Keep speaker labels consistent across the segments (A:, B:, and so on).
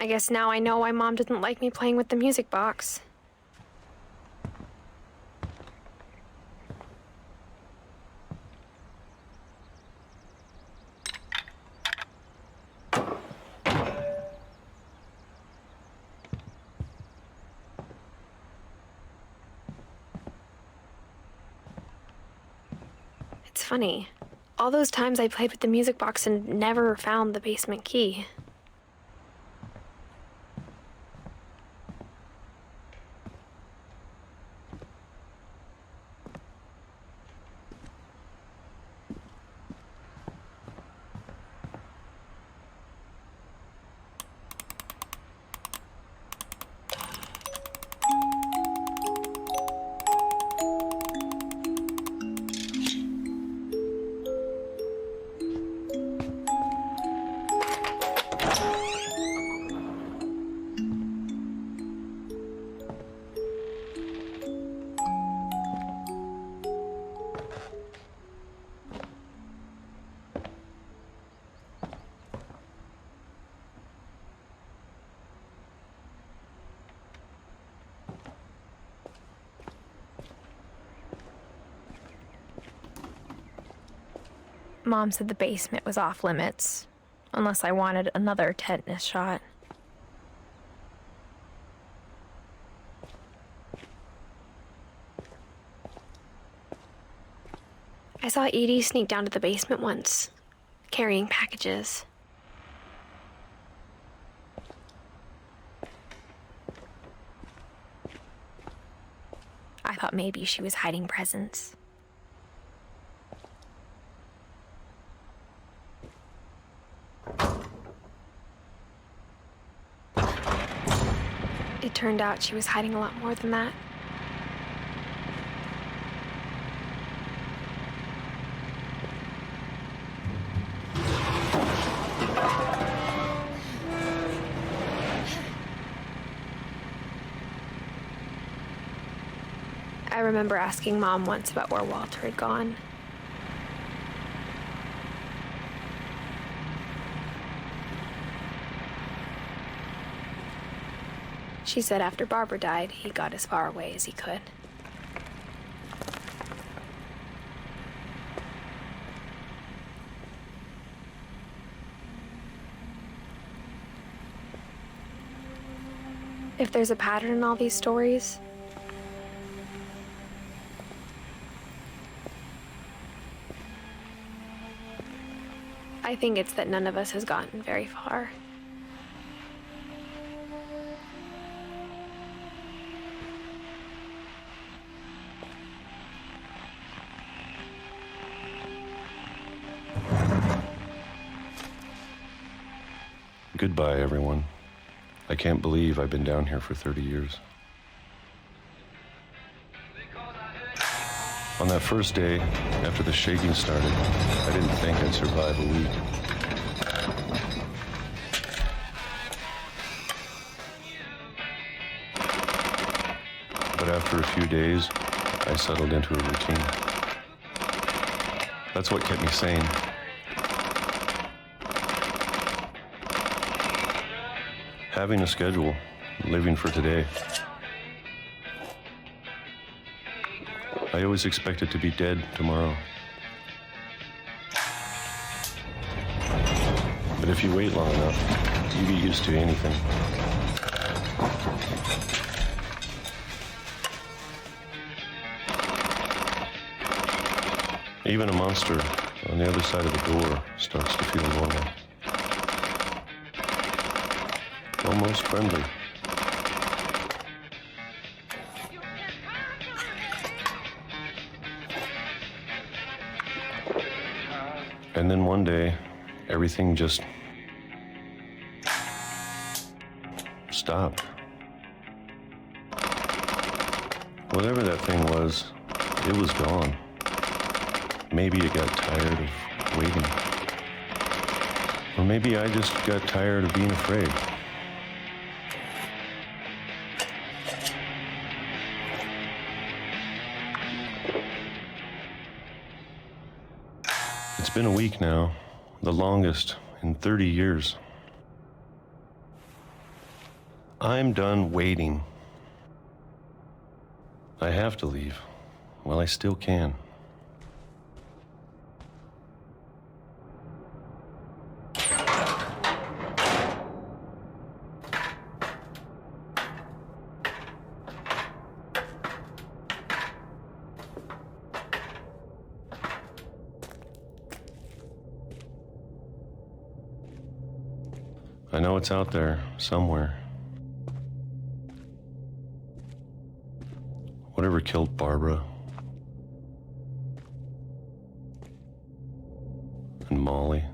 A: I guess now I know why Mom didn't like me playing with the music box. It's funny. All those times I played with the music box and never found the basement key. Mom said the basement was off limits, unless I wanted another tetanus shot. I saw Edie sneak down to the basement once, carrying packages. I thought maybe she was hiding presents. It turned out she was hiding a lot more than that. I remember asking Mom once about where Walter had gone. She said after Barbara died, he got as far away as he could. If there's a pattern in all these stories, I think it's that none of us has gotten very far.
B: Goodbye, everyone. I can't believe I've been down here for 30 years. On that first day, after the shaking started, I didn't think I'd survive a week. But after a few days, I settled into a routine. That's what kept me sane. Having a schedule, living for today. I always expected to be dead tomorrow. But if you wait long enough, you get used to anything. Even a monster on the other side of the door starts to feel normal. Almost friendly. And then one day, everything just stopped. Whatever that thing was, it was gone. Maybe it got tired of waiting. Or maybe I just got tired of being afraid. It's been a week now, the longest in 30 years. I'm done waiting. I have to leave. Well, I still can. I know it's out there somewhere. Whatever killed Barbara and Molly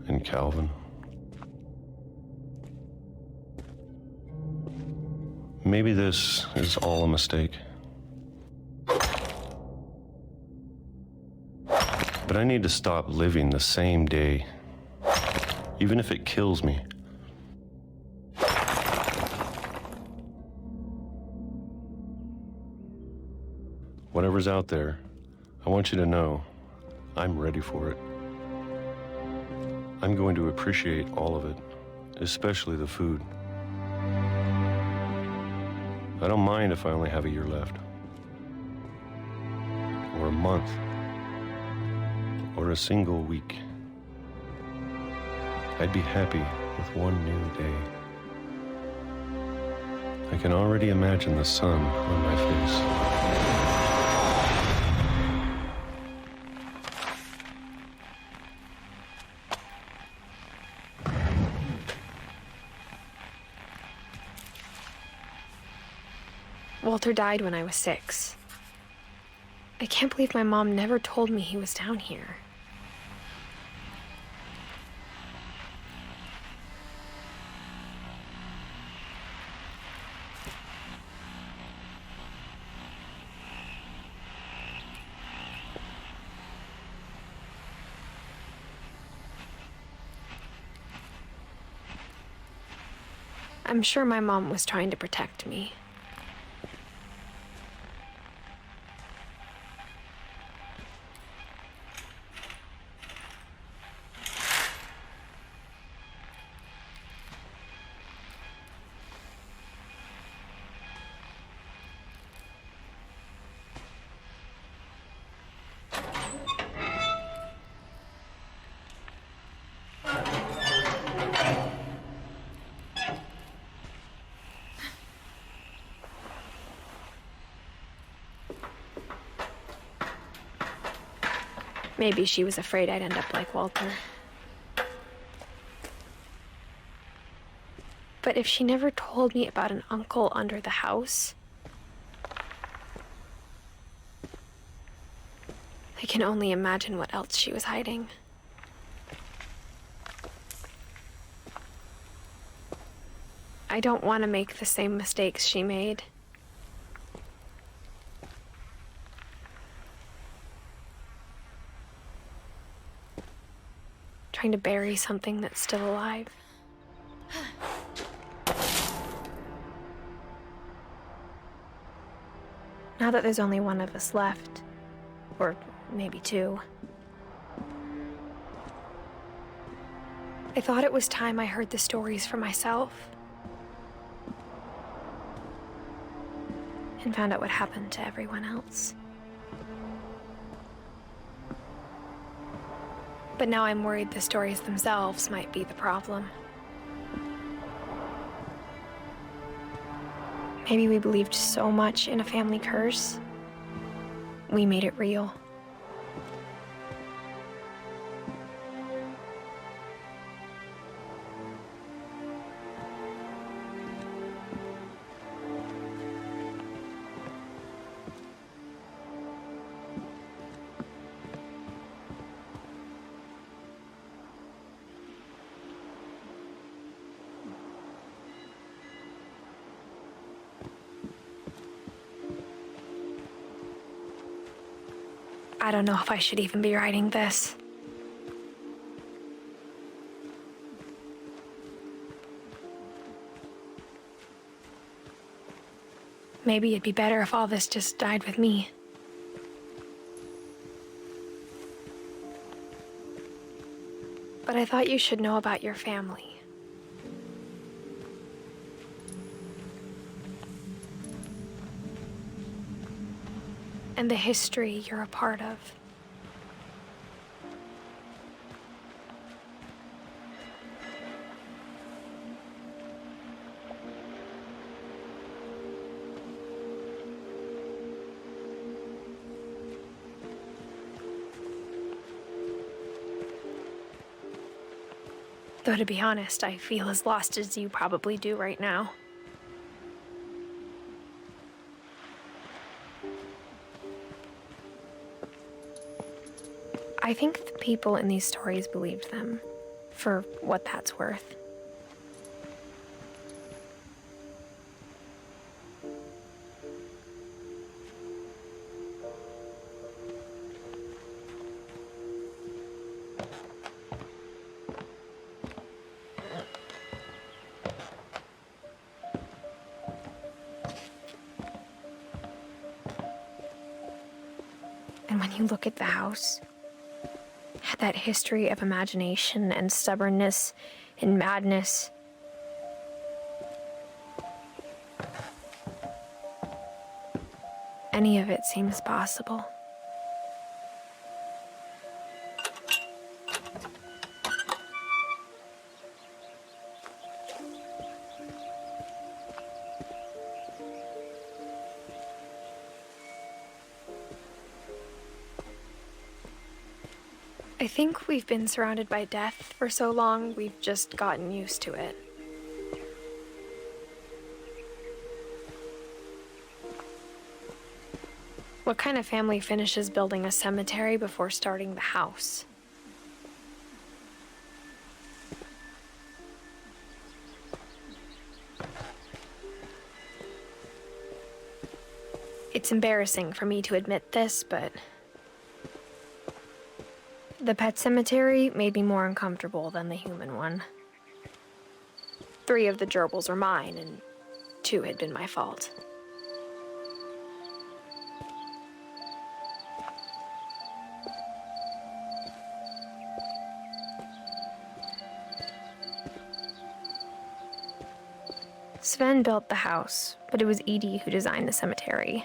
B: and Calvin. Maybe this is all a mistake. But I need to stop living the same day, even if it kills me. Whatever's out there, I want you to know I'm ready for it. I'm going to appreciate all of it, especially the food. I don't mind if I only have a year left, or a month, or a single week. I'd be happy with one new day. I can already imagine the sun on my face.
A: Walter died when I was 6. I can't believe my mom never told me he was down here. I'm sure my mom was trying to protect me. Maybe she was afraid I'd end up like Walter. But if she never told me about an uncle under the house, I can only imagine what else she was hiding. I don't want to make the same mistakes she made. Trying to bury something that's still alive. Now that there's only one of us left, or maybe 2, I thought it was time I heard the stories for myself and found out what happened to everyone else. But now I'm worried the stories themselves might be the problem. Maybe we believed so much in a family curse, we made it real. I don't know if I should even be writing this. Maybe it'd be better if all this just died with me. But But I thought you should know about your family. And the history you're a part of. Though to be honest, I feel as lost as you probably do right now. I think the people in these stories believed them, for what that's worth. And when you look at the house, that history of imagination and stubbornness and madness, any of it seems possible. I think we've been surrounded by death for so long, we've just gotten used to it. What kind of family finishes building a cemetery before starting the house? It's embarrassing for me to admit this, but the pet cemetery made me more uncomfortable than the human one. 3 of the gerbils were mine, and 2 had been my fault. Sven built the house, but it was Edi who designed the cemetery.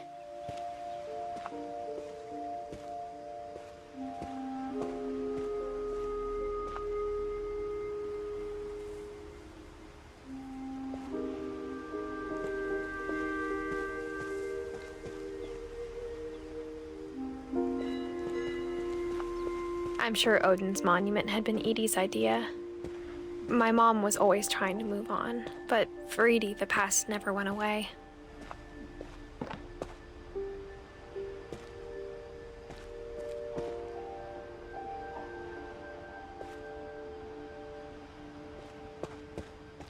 A: I'm sure Odin's monument had been Edi's idea. My mom was always trying to move on, but for Edi, the past never went away.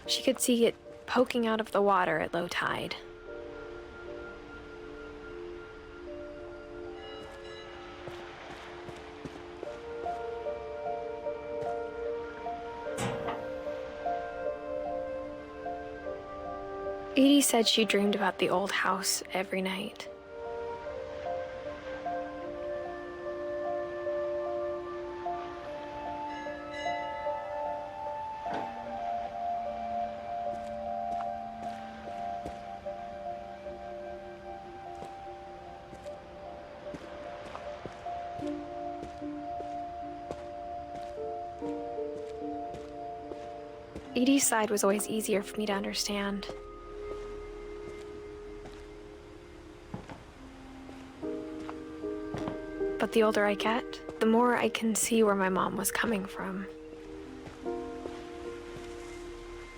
A: She could see it poking out of the water at low tide. Edi said she dreamed about the old house every night. Edi's side was always easier for me to understand. But the older I get, the more I can see where my mom was coming from.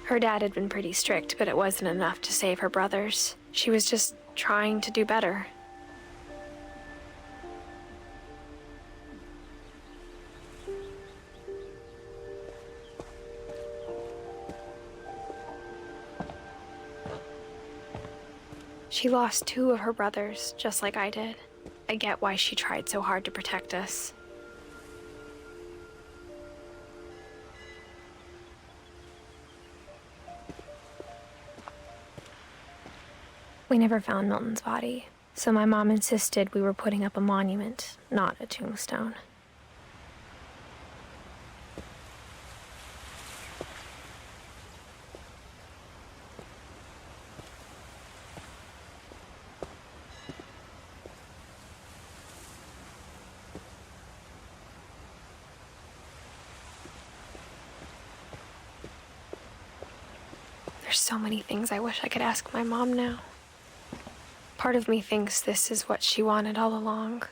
A: Her dad had been pretty strict, but it wasn't enough to save her brothers. She was just trying to do better. She lost 2 of her brothers, just like I did. I get why she tried so hard to protect us. We never found Milton's body, so my mom insisted we were putting up a monument, not a tombstone. There's so many things I wish I could ask my mom now. Part of me thinks this is what she wanted all along.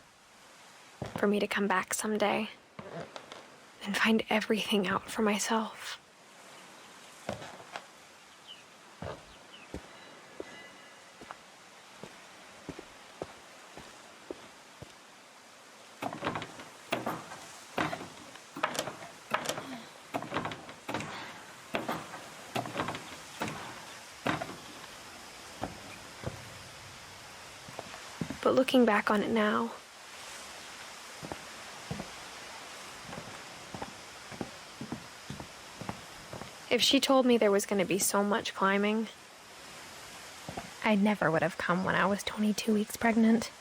A: For me to come back someday and find everything out for myself. But looking back on it now, if she told me there was going to be so much climbing, I never would have come when I was 22 weeks pregnant.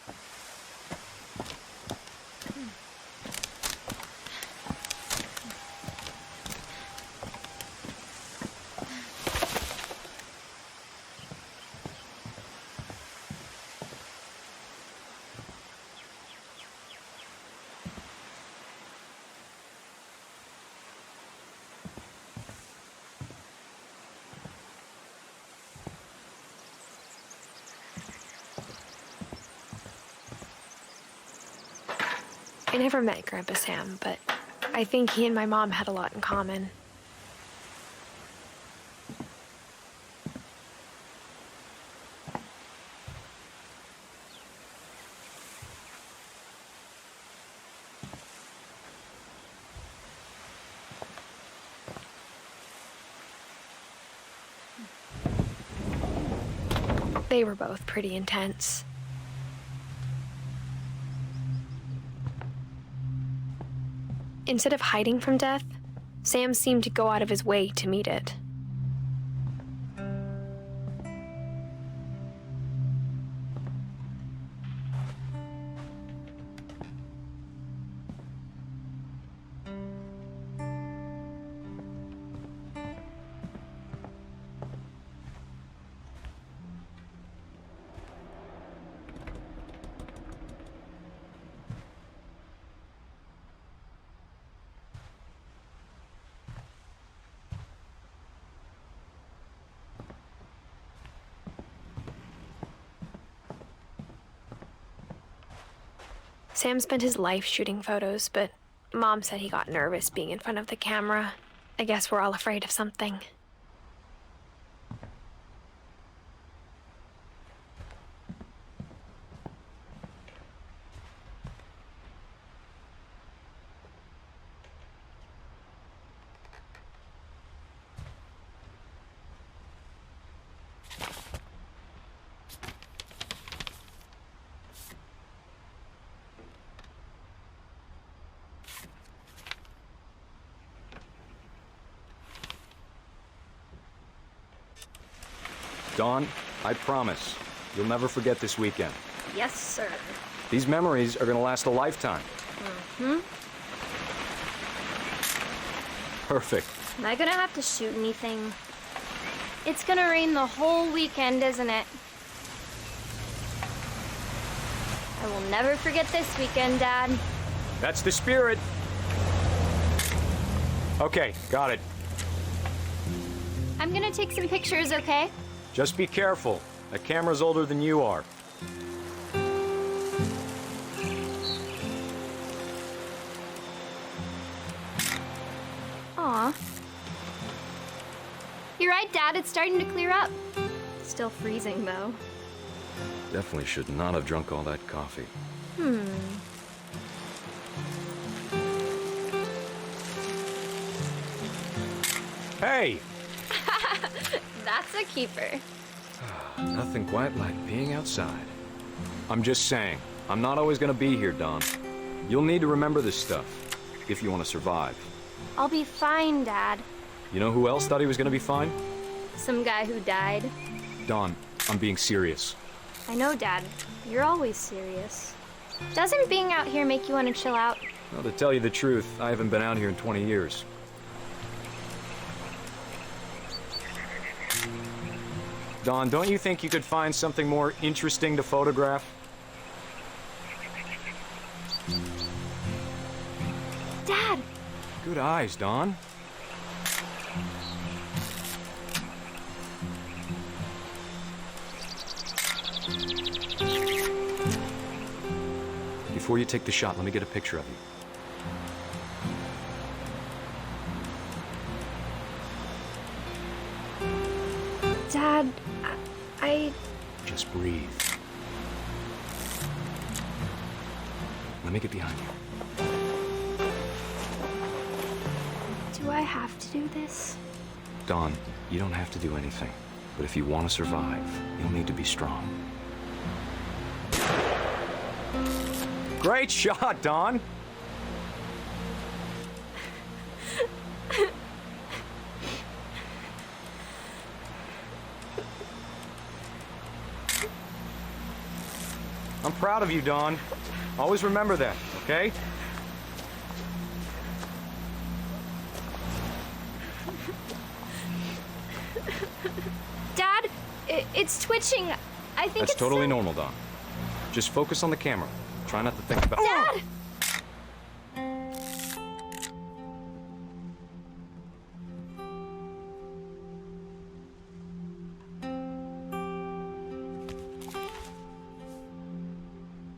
A: I never met Grandpa Sam, but I think he and my mom had a lot in common. They were both pretty intense. Instead of hiding from death, Sam seemed to go out of his way to meet it. Sam spent his life shooting photos, but Mom said he got nervous being in front of the camera. I guess we're all afraid of something.
C: Dawn, I promise, you'll never forget this weekend.
D: Yes, sir.
C: These memories are gonna last a lifetime.
D: Mm-hmm.
C: Perfect.
D: Am I gonna have to shoot anything? It's gonna rain the whole weekend, isn't it? I will never forget this weekend, Dad.
C: That's the spirit. Okay, got it.
D: I'm gonna take some pictures, okay?
C: Just be careful. That camera's older than you are.
D: Aw. You're right, Dad. It's starting to clear up. Still freezing, though.
C: Definitely should not have drunk all that coffee. Hey!
D: That's a keeper.
C: Nothing quite like being outside. I'm just saying, I'm not always gonna be here, Dawn. You'll need to remember this stuff, if you want to survive.
D: I'll be fine, Dad.
C: You know who else thought he was gonna be fine?
D: Some guy who died.
C: Dawn, I'm being serious.
D: I know, Dad. You're always serious. Doesn't being out here make you want to chill out?
C: Well, to tell you the truth, I haven't been out here in 20 years. Dawn, don't you think you could find something more interesting to photograph?
D: Dad!
C: Good eyes, Dawn. Before you take the shot, let me get a picture of you.
A: Dad, I...
C: Just breathe. Let me get behind you.
A: Do I have to do this?
C: Dawn, you don't have to do anything. But if you want to survive, you'll need to be strong. Great shot, Dawn! I'm proud of you, Dawn. Always remember that, okay?
D: Dad, it's twitching. I think
C: That's
D: it's
C: totally normal, Dawn. Just focus on the camera. Try not to think about...
D: Dad!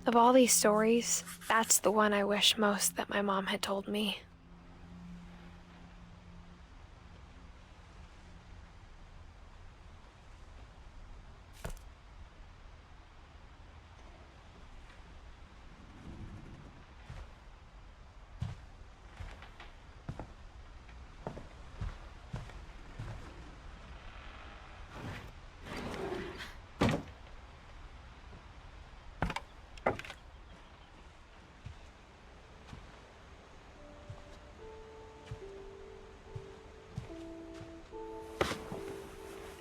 A: Of all these stories, that's the one I wish most that my mom had told me.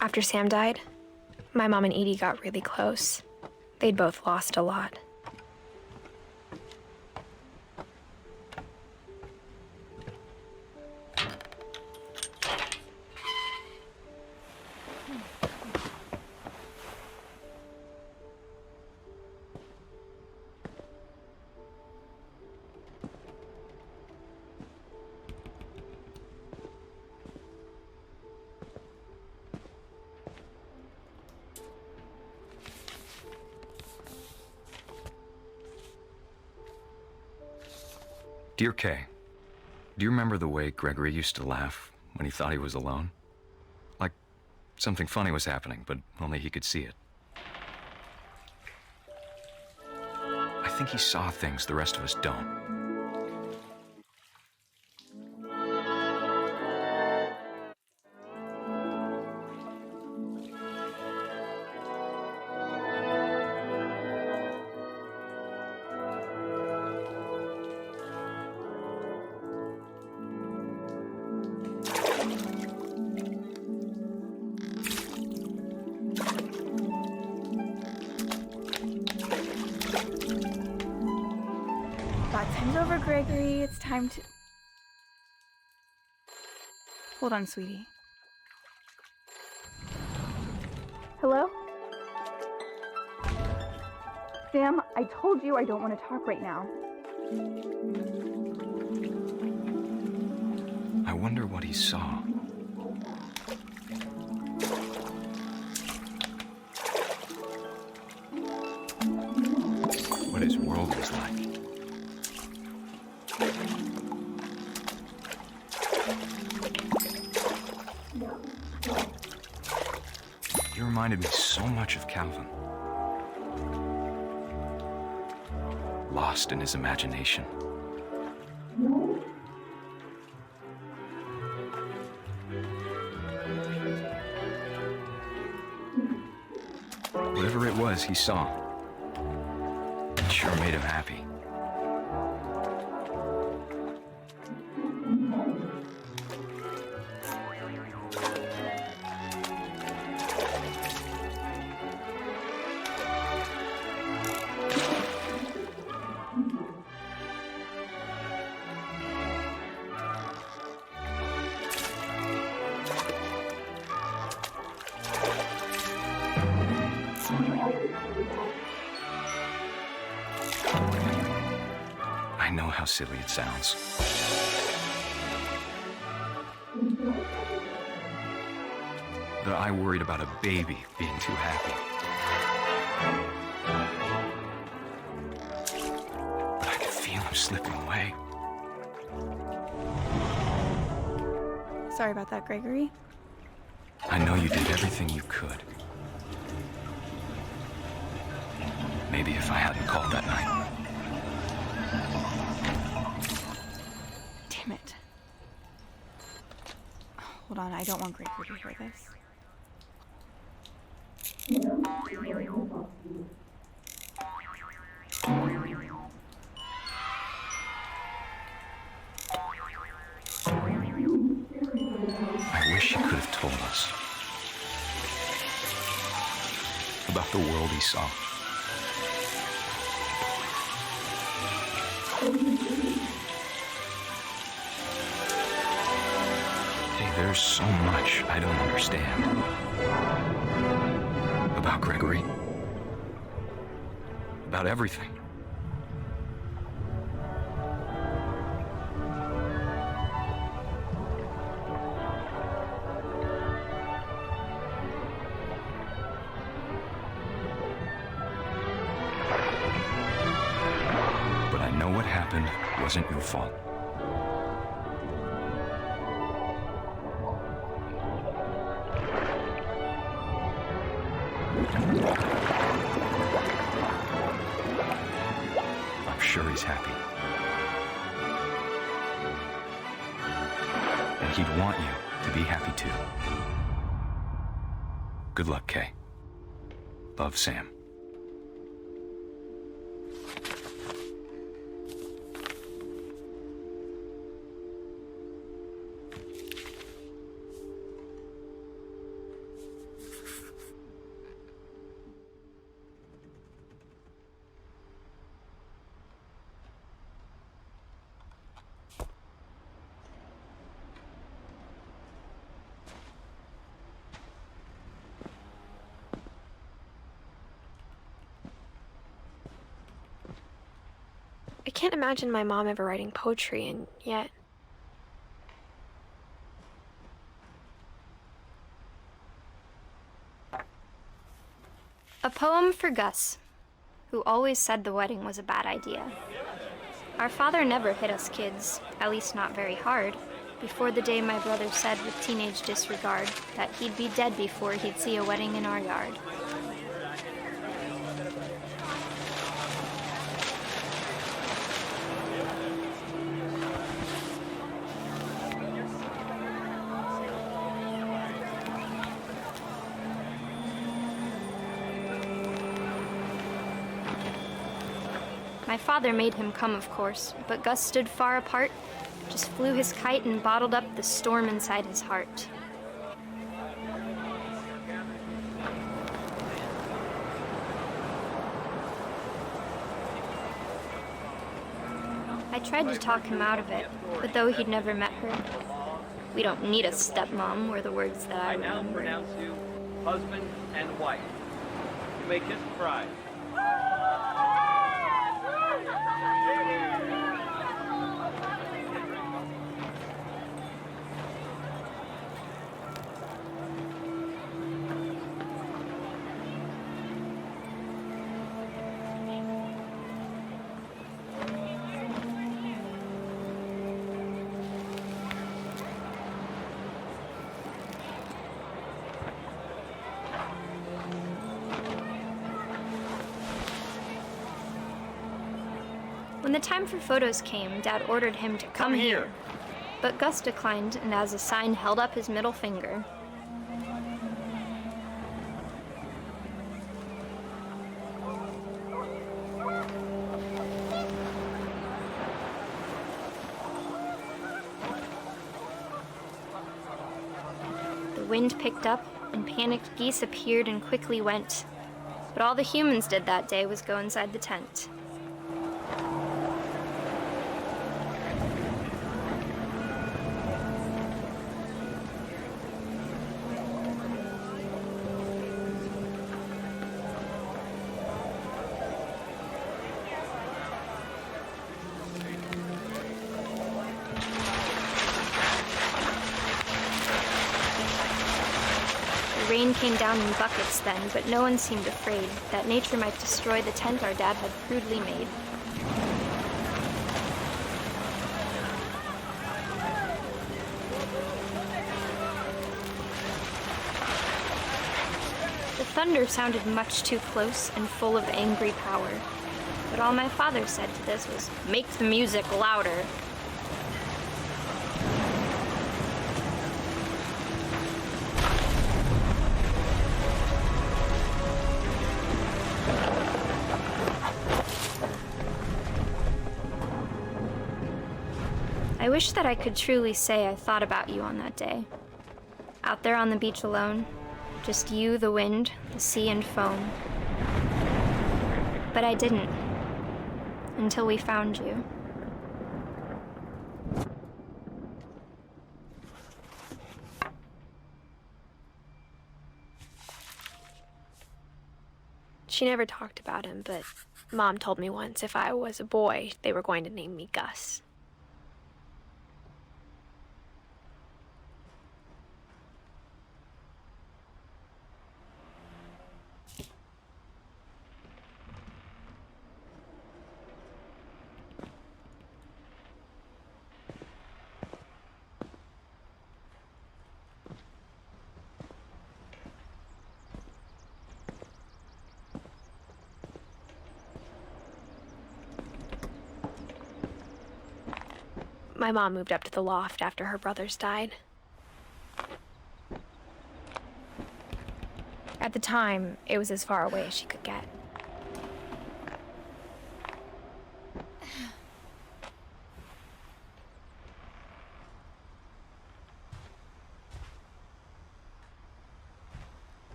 A: After Sam died, my mom and Edie got really close. They'd both lost a lot.
C: Dear Kay, do you remember the way Gregory used to laugh when he thought he was alone? Like something funny was happening, but only he could see it. I think he saw things the rest of us don't.
E: Time's over, Gregory. It's time to... Hold on, sweetie. Hello? Sam, I told you I don't want to talk right now.
C: I wonder what he saw. What his world was like. He reminded me so much of Calvin. Lost in his imagination. Whatever it was he saw, it sure made him happy. I know how silly it sounds. That I worried about a baby being too happy. slipping away.
E: Sorry about that, Gregory.
C: I know you did everything you could. Maybe if I hadn't called that night.
E: Damn it. Hold on, I don't want Gregory to hear this.
C: I wish he could have told us about the world he saw. Hey, there's so much I don't understand about Gregory, about everything. But I know what happened wasn't your fault. I'm sure he's happy. And he'd want you to be happy too. Good luck, Kay. Love, Sam.
A: I can't imagine my mom ever writing poetry, and yet...
D: A poem for Gus, who always said the wedding was a bad idea. Our father never hit us kids, at least not very hard, before the day my brother said with teenage disregard that he'd be dead before he'd see a wedding in our yard. My father made him come, of course, but Gus stood far apart, just flew his kite and bottled up the storm inside his heart. I tried to talk him out of it, but though he'd never met her, "We don't need a stepmom," were the words that I
F: now
D: remember.
F: pronounce you husband and wife. You may kiss the bride.
D: When the time for photos came, Dad ordered him to come here. But Gus declined and as a sign held up his middle finger. The wind picked up and panicked geese appeared and quickly went. But all the humans did that day was go inside the tent. The rain came down in buckets then, but no one seemed afraid that nature might destroy the tent our dad had crudely made. thunder sounded much too close and full of angry power. But all my father said to this was, "Make the music louder." I wish that I could truly say I thought about you on that day. Out there on the beach alone, just you, the wind, the sea, and foam. But I didn't, until we found you.
A: She never talked about him, but Mom told me once if I was a boy, they were going to name me Gus. My mom moved up to the loft after her brothers died. At the time, it was as far away as she could get.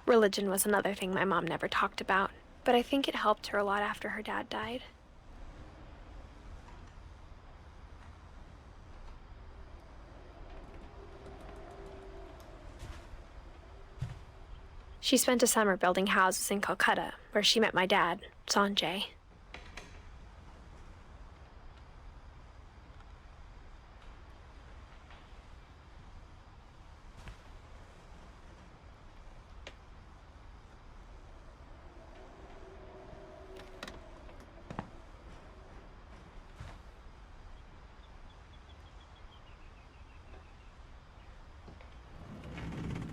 A: Religion was another thing my mom never talked about, but I think it helped her a lot after her dad died. She spent a summer building houses in Calcutta, where she met my dad, Sanjay.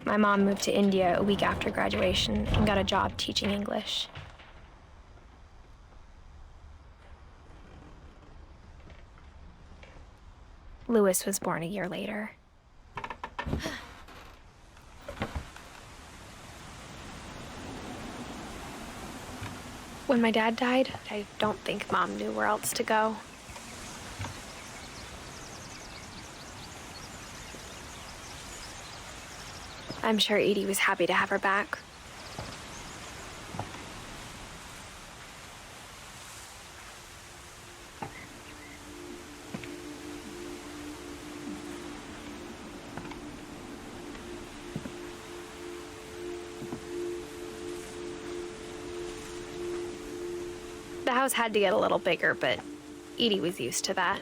A: My mom moved to India a week after graduation and got a job teaching English. Louis was born a year later. When my dad died, I don't think Mom knew where else to go. I'm sure Edie was happy to have her back. The house had to get a little bigger, but Edie was used to that.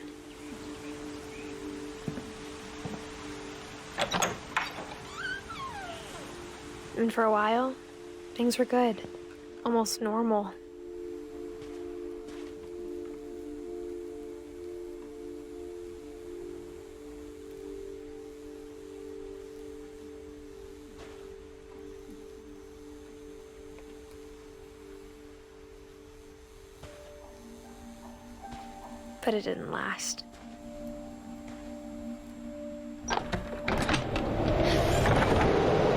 A: And for a while, things were good, almost normal. But it didn't last.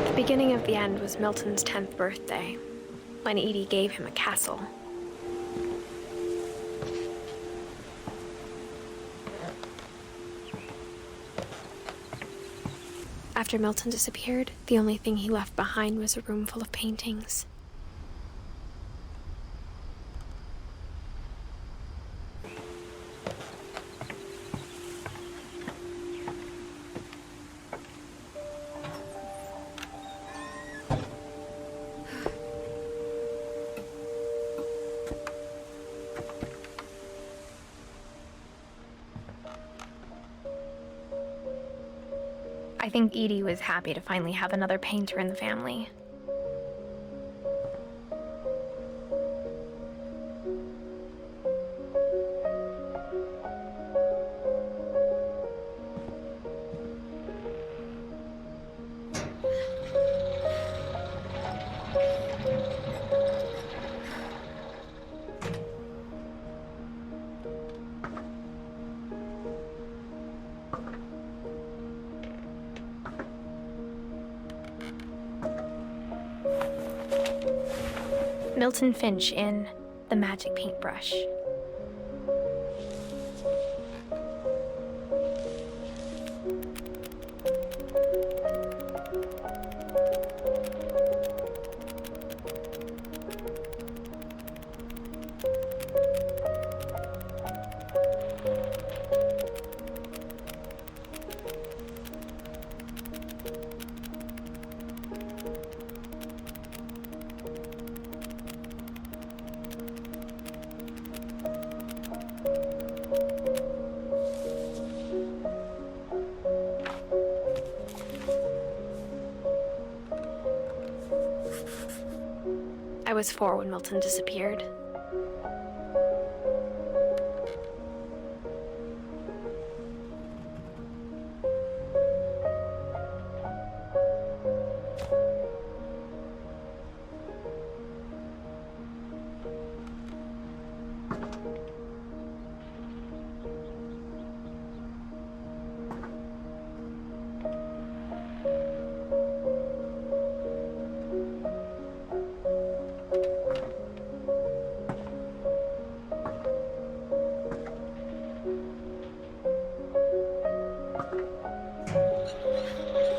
A: The beginning of the end was Milton's 10th birthday, when Edie gave him a castle. After Milton disappeared, the only thing he left behind was a room full of paintings. I think Edie was happy to finally have another painter in the family. Milton Finch in The Magic Paintbrush. I was 4 when Milton disappeared.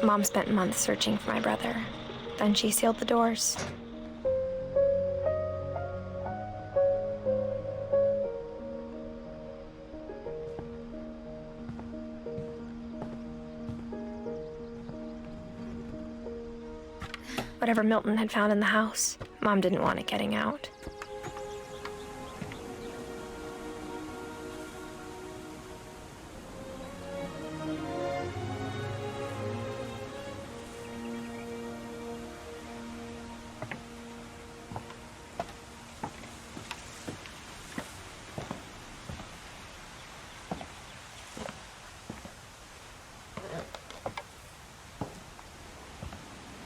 A: Mom spent months searching for my brother. Then she sealed the doors. Whatever Milton had found in the house, Mom didn't want it getting out.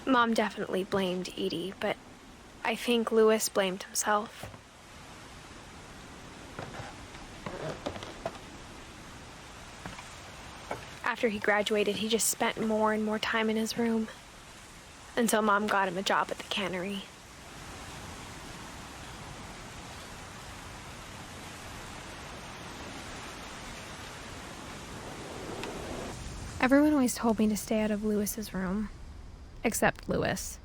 A: Mom definitely blamed Edie, but I think Lewis blamed himself. After he graduated, he just spent more and more time in his room, until Mom got him a job at the cannery. Everyone always told me to stay out of Lewis's room. Except Lewis.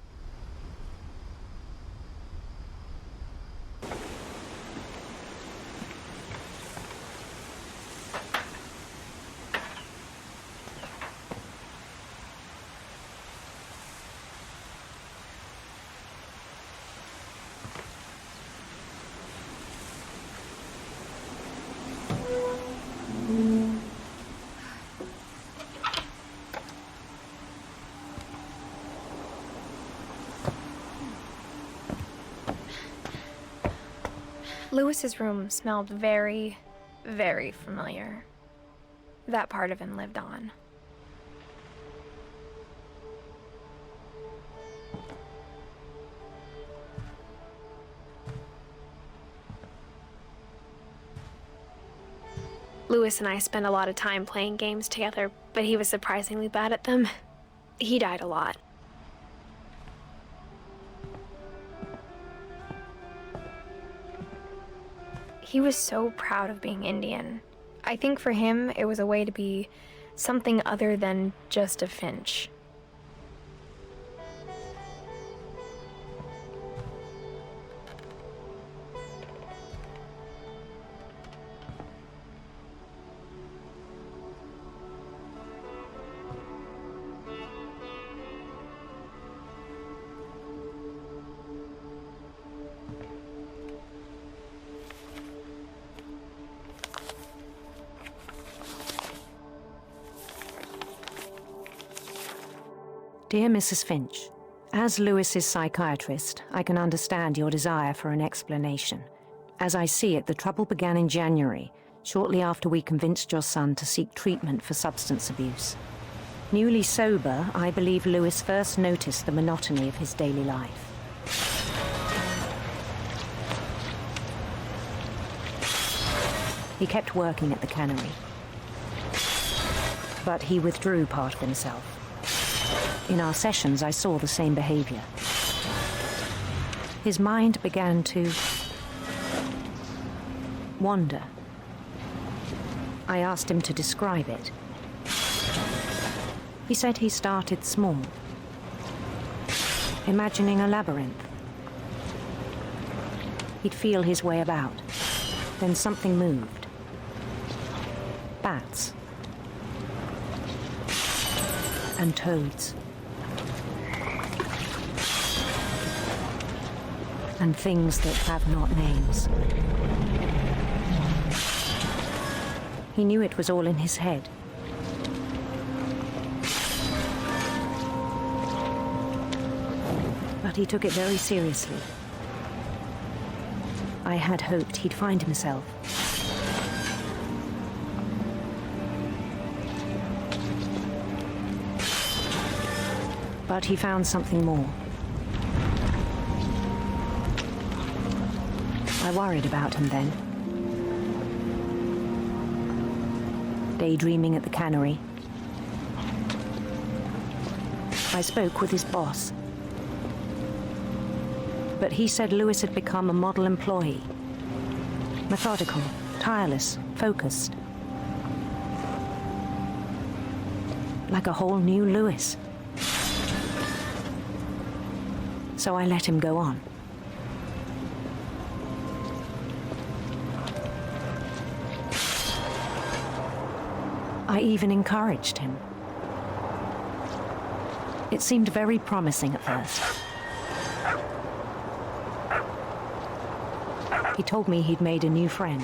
A: Lewis's room smelled very, very familiar. That part of him lived on. Lewis and I spent a lot of time playing games together, but he was surprisingly bad at them. He died a lot. He was so proud of being Indian. I think for him, it was a way to be something other than just a Finch.
G: Dear Mrs. Finch, as Lewis's psychiatrist, I can understand your desire for an explanation. As I see it, the trouble began in January, shortly after we convinced your son to seek treatment for substance abuse. Newly sober, I believe Lewis first noticed the monotony of his daily life. He kept working at the cannery, but he withdrew part of himself. In our sessions, I saw the same behavior. his mind began to wander. I asked him to describe it. He said he started small, imagining a labyrinth. He'd feel his way about. Then something moved. Bats. And toads. And things that have not names. He knew it was all in his head. But he took it very seriously. I had hoped he'd find himself. But he found something more. I worried about him then. Daydreaming at the cannery. I spoke with his boss. But he said Lewis had become a model employee. Methodical, tireless, focused. Like a whole new Lewis. So I let him go on. I even encouraged him. It seemed very promising at first. He told me he'd made a new friend.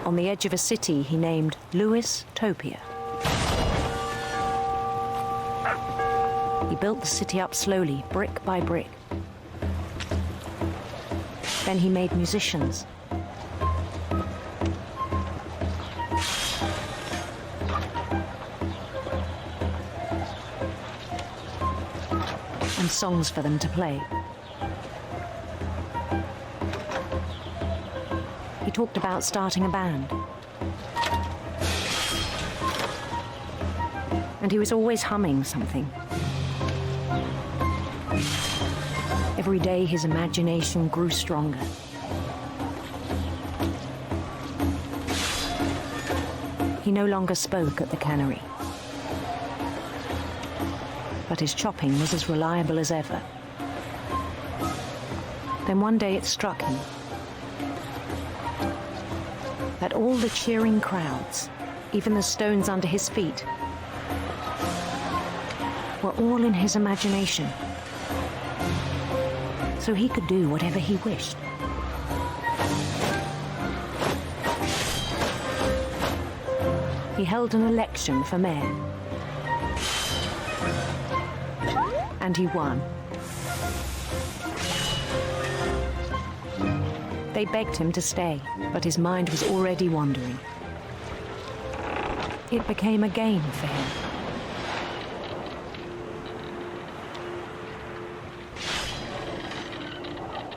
G: On the edge of a city he named Lewis Topia. He built the city up slowly, brick by brick. Then he made musicians. And songs for them to play. He talked about starting a band. And he was always humming something. Every day his imagination grew stronger. He no longer spoke at the cannery. But his chopping was as reliable as ever. Then one day it struck him that all the cheering crowds, even the stones under his feet, were all in his imagination. So he could do whatever he wished. He held an election for mayor. And he won. They begged him to stay, but his mind was already wandering. It became a game for him.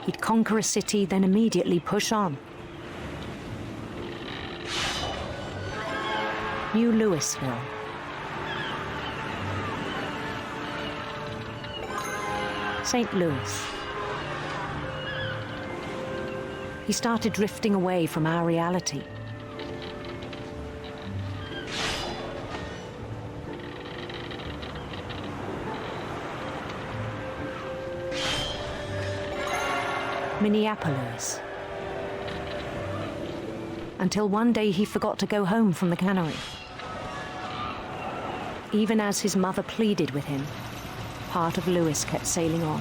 G: He'd conquer a city, then immediately push on. New Louisville. St. Louis. He started drifting away from our reality. Minneapolis. Until one day he forgot to go home from the cannery. Even as his mother pleaded with him, part of Lewis kept sailing on.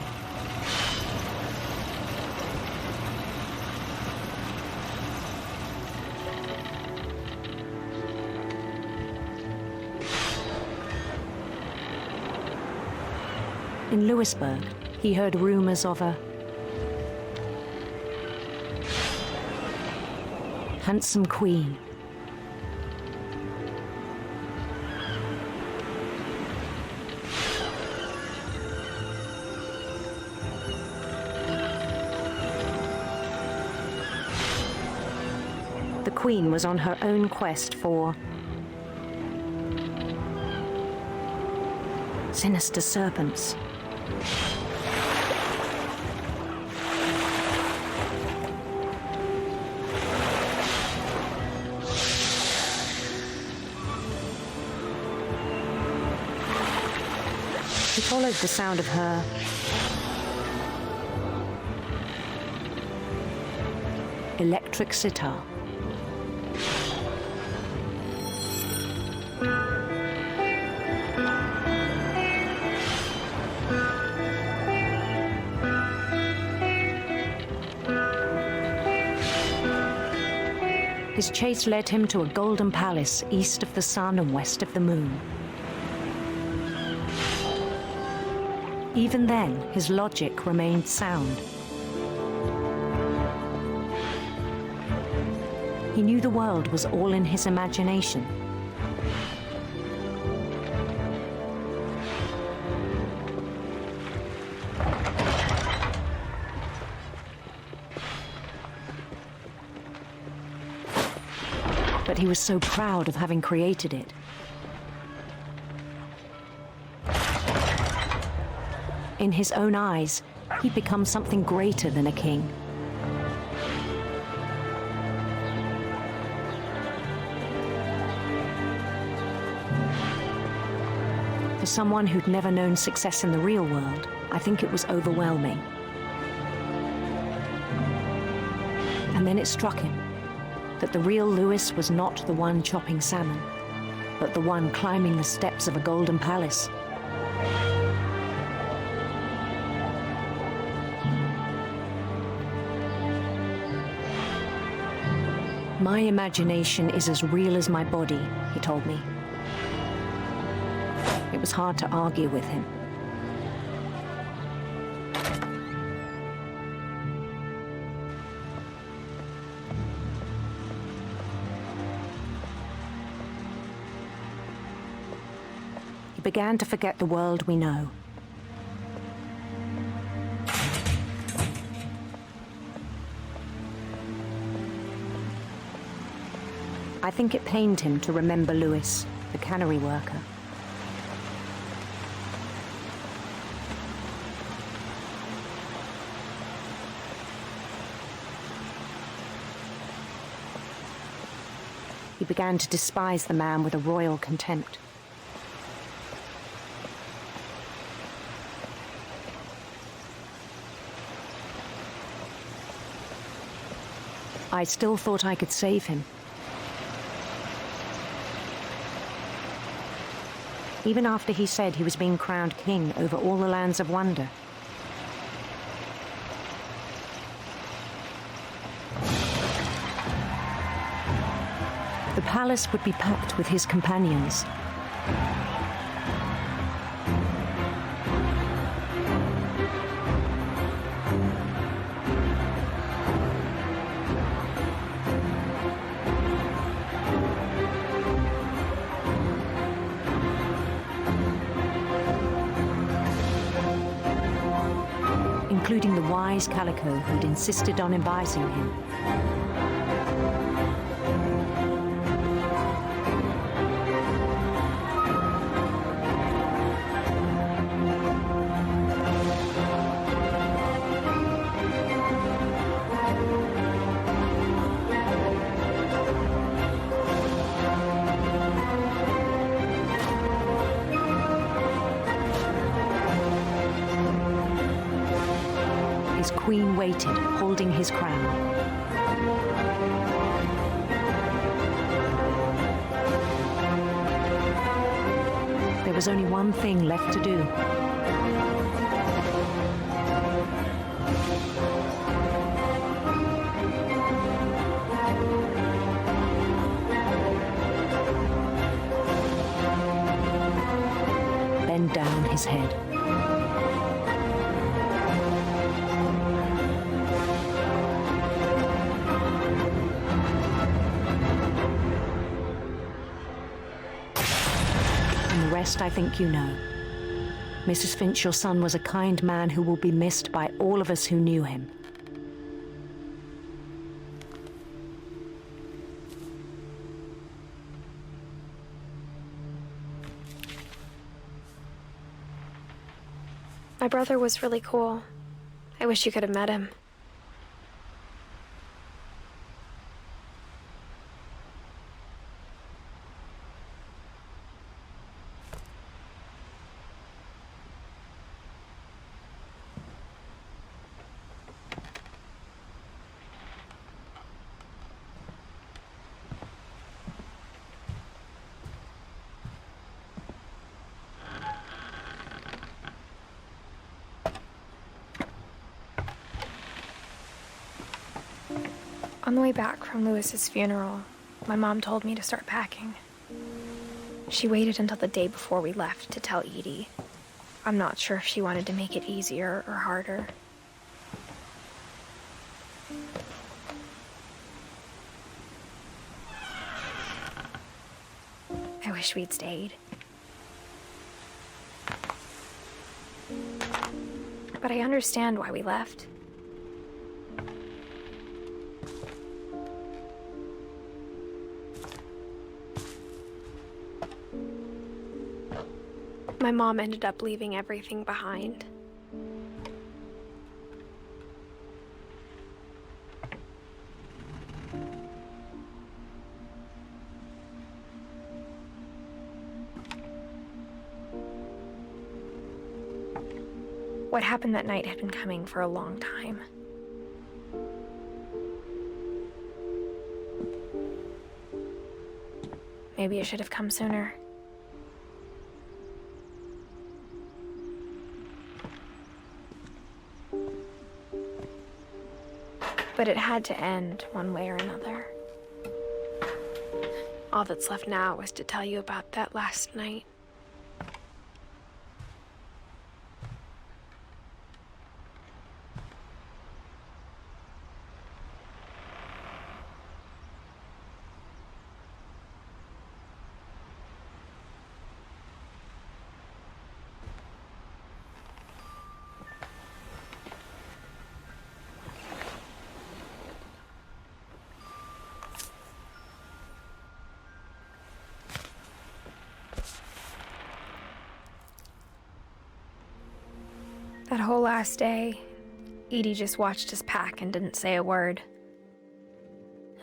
G: In Lewisburg, he heard rumors of a handsome queen. The queen was on her own quest for Sinister serpents. He followed the sound of her electric sitar. His chase led him to a golden palace east of the sun and west of the moon. Even then, his logic remained sound. He knew the world was all in his imagination. But he was so proud of having created it. In his own eyes, he'd become something greater than a king. For someone who'd never known success in the real world, I think it was overwhelming. And then it struck him that the real Lewis was not the one chopping salmon, but the one climbing the steps of a golden palace. My imagination is as real as my body, he told me. It was hard to argue with him. He began to forget the world we know. I think it pained him to remember Lewis, the cannery worker. He began to despise the man with a royal contempt. I still thought I could save him. Even after he said he was being crowned king over all the lands of wonder. The palace would be packed with his companions. Including the wise Calico who'd insisted on advising him. His queen waited, holding his crown. There was only one thing left to do. Bend down his head. The rest I think you know. Mrs. Finch, your son was a kind man who will be missed by all of us who knew him.
A: My brother was really cool. I wish you could have met him. On the way back from Lewis's funeral, my mom told me to start packing. She waited until the day before we left to tell Edie. I'm not sure if she wanted to make it easier or harder. I wish we'd stayed. But I understand why we left. My mom ended up leaving everything behind. What happened that night had been coming for a long time. Maybe it should have come sooner. But it had to end one way or another. All that's left now is to tell you about that last night. That whole last day, Edie just watched us pack and didn't say a word.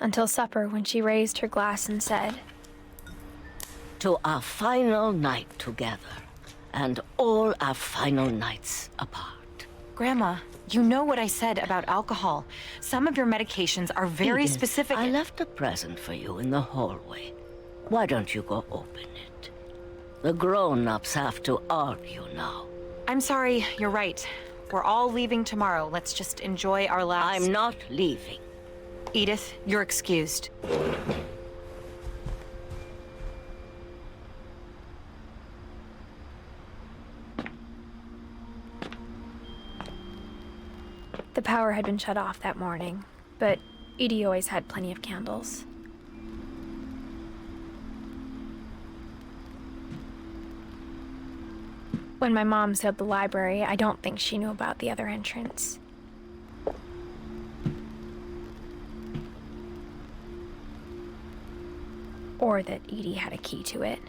A: Until supper, when she raised her glass and said,
H: "To our final night together, and all our final nights apart."
I: Grandma, you know what I said about alcohol. Some of your medications are very
H: Edith,
I: specific.
H: I left a present for you in the hallway. Why don't you go open it? The grown-ups have to argue now.
I: I'm sorry, you're right. We're all leaving tomorrow. Let's just enjoy our last...
H: I'm not leaving.
I: Edith, you're excused.
A: The power had been shut off that morning, but Edie always had plenty of candles. When my mom sealed the library, I don't think she knew about the other entrance. Or that Edie had a key to it.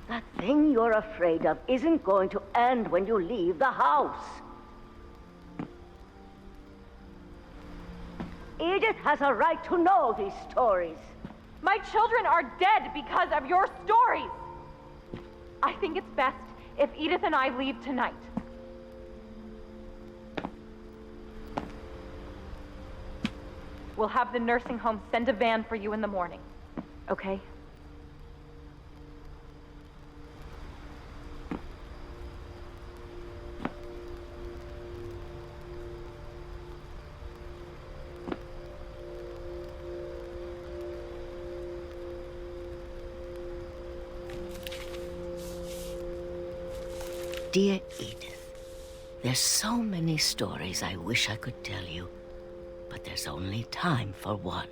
H: That thing you're afraid of isn't going to end when you leave the house. Edith has a right to know these stories.
E: My children are dead because of your stories. I think it's best if Edith and I leave tonight. We'll have the nursing home send a van for you in the morning, okay?
H: Dear Edith, there's so many stories I wish I could tell you, but there's only time for one.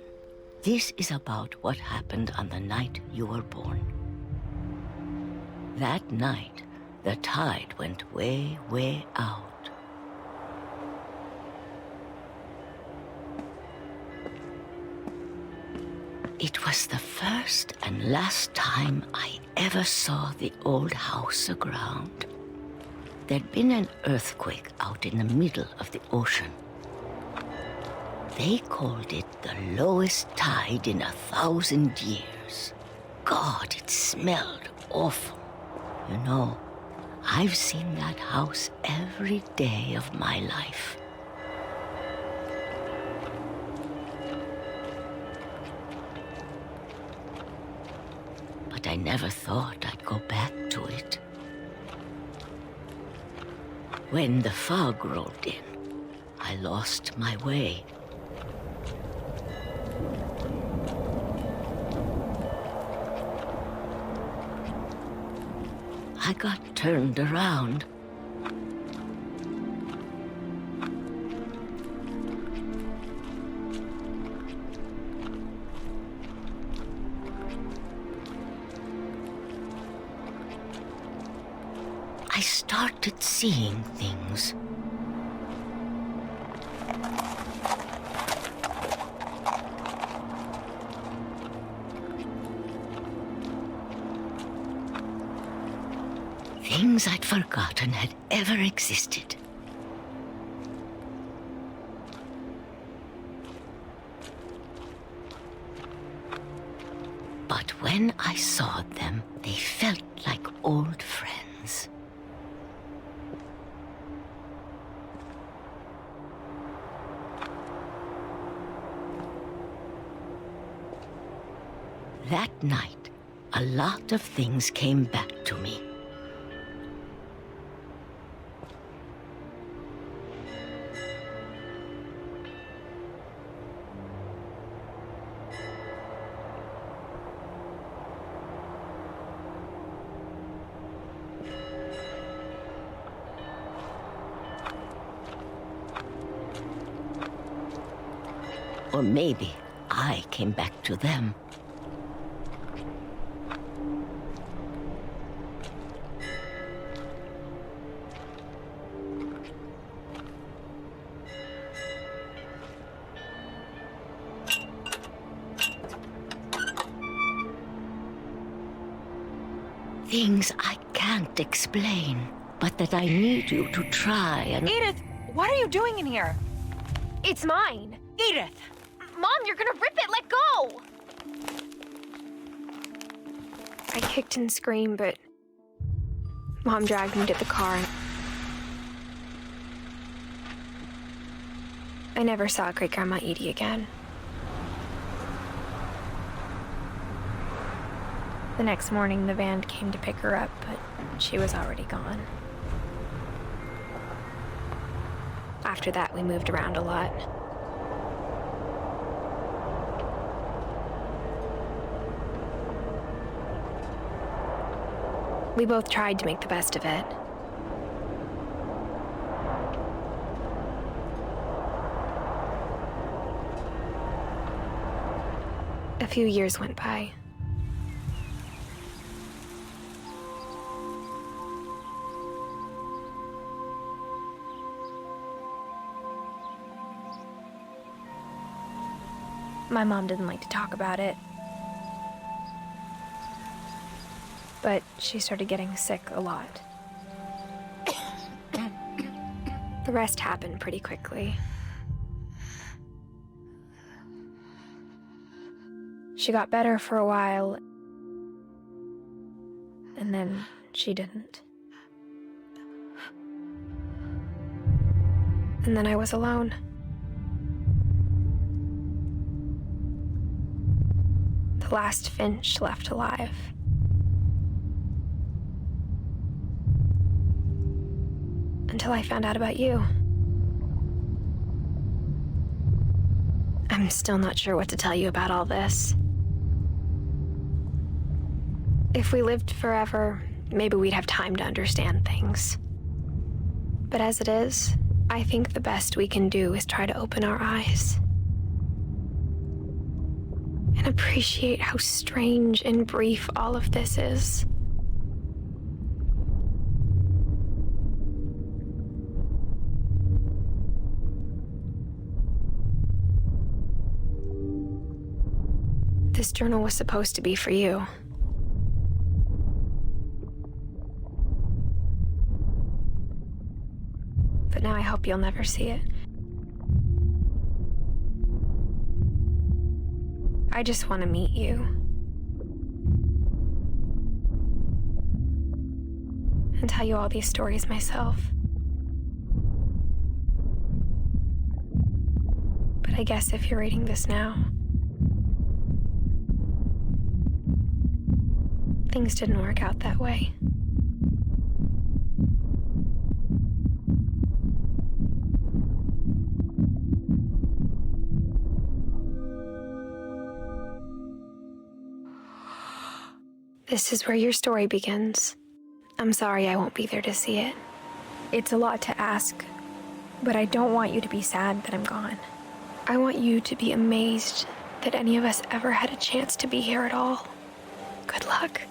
H: This is about what happened on the night you were born. That night, the tide went way, way out. It was the first and last time I ever saw the old house aground. There'd been an earthquake out in the middle of the ocean. They called it the lowest tide in 1,000 years. God, it smelled awful. You know, I've seen that house every day of my life. But I never thought I'd go back to it. When the fog rolled in, I lost my way. I got turned around. I started seeing things. Things I'd forgotten had ever existed. But when I saw them, they felt like old friends. That night, a lot of things came back to me. Or maybe I came back to them. Things I can't explain, but that I need you to try and...
I: Edith, what are you doing in here?
A: It's mine.
I: Edith!
A: Mom, you're gonna rip it! Let go! I kicked and screamed, but Mom dragged me to the car. I never saw Great-Grandma Edie again. The next morning, the van came to pick her up, but she was already gone. After that, we moved around a lot. We both tried to make the best of it. A few years went by. My mom didn't like to talk about it. But she started getting sick a lot. The rest happened pretty quickly. She got better for a while, and then she didn't. And then I was alone. The last Finch left alive. Until I found out about you. I'm still not sure what to tell you about all this. If we lived forever, maybe we'd have time to understand things. But as it is, I think the best we can do is try to open our eyes. And appreciate how strange and brief all of this is. This journal was supposed to be for you. But now I hope you'll never see it. I just want to meet you. And tell you all these stories myself. But I guess if you're reading this now, things didn't work out that way. This is where your story begins. I'm sorry I won't be there to see it. It's a lot to ask, but I don't want you to be sad that I'm gone. I want you to be amazed that any of us ever had a chance to be here at all. Good luck.